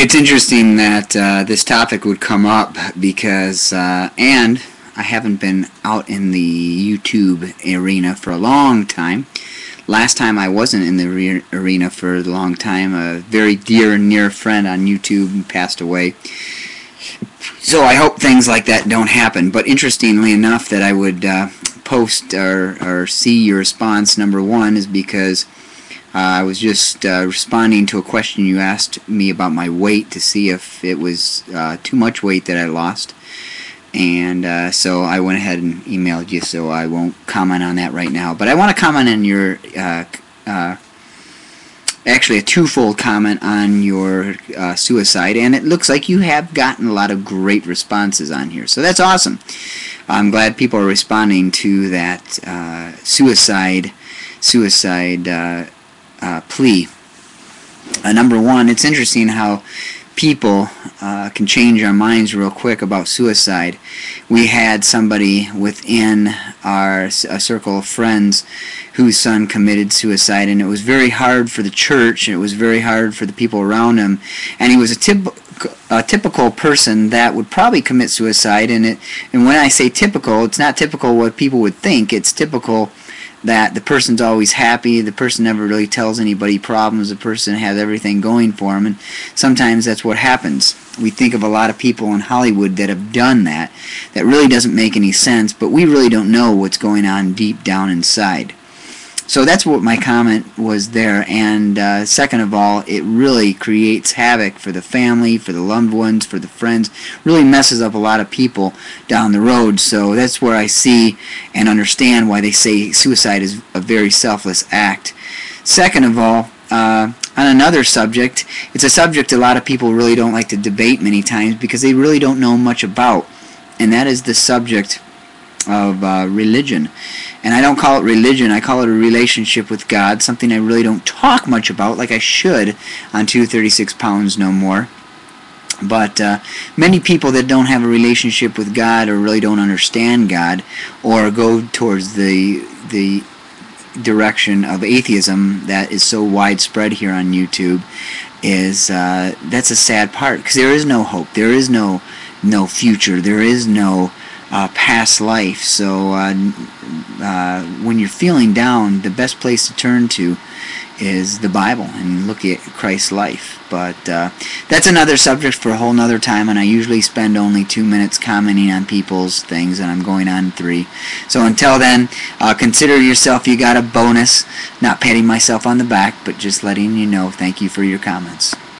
It's interesting that this topic would come up because, and I haven't been out in the YouTube arena for a long time. Last time I wasn't in the arena for a long time. A very dear and near friend on YouTube passed away. So I hope things like that don't happen. But interestingly enough, that I would post or see your response, number one, is because I was just responding to a question you asked me about my weight to see if it was too much weight that I lost. And so I went ahead and emailed you, so I won't comment on that right now. But I want to comment on your, actually a twofold comment on your suicide. And it looks like you have gotten a lot of great responses on here. So that's awesome. I'm glad people are responding to that suicide plea. Number one, it's interesting how people can change our minds real quick about suicide. We had somebody within our circle of friends whose son committed suicide, and it was very hard for the church, and it was very hard for the people around him, and he was a typical person that would probably commit suicide. And when I say typical, it's not typical what people would think. It's typical that the person's always happy, the person never really tells anybody problems, the person has everything going for him, and sometimes that's what happens. We think of a lot of people in Hollywood that have done that. That really doesn't make any sense, but we really don't know what's going on deep down inside. So that's what my comment was there. And second of all, it really creates havoc for the family, for the loved ones, for the friends. Really messes up a lot of people down the road. So that's where I see and understand why they say suicide is a very selfless act. Second of all, on another subject, it's a subject a lot of people really don't like to debate many times because they really don't know much about, and that is the subject of religion. And I don't call it religion, I call it a relationship with God, something I really don't talk much about like I should on 236 Pounds No More. But many people that don't have a relationship with God or really don't understand God or go towards the direction of atheism that is so widespread here on YouTube, is that's a sad part, because there is no hope, there is no future, there is no past life. So when you're feeling down, the best place to turn to is the Bible and look at Christ's life. But that's another subject for a whole nother time, and I usually spend only 2 minutes commenting on people's things, and I'm going on 3. So until then, consider yourself you got a bonus. Not patting myself on the back, but just letting you know thank you for your comments.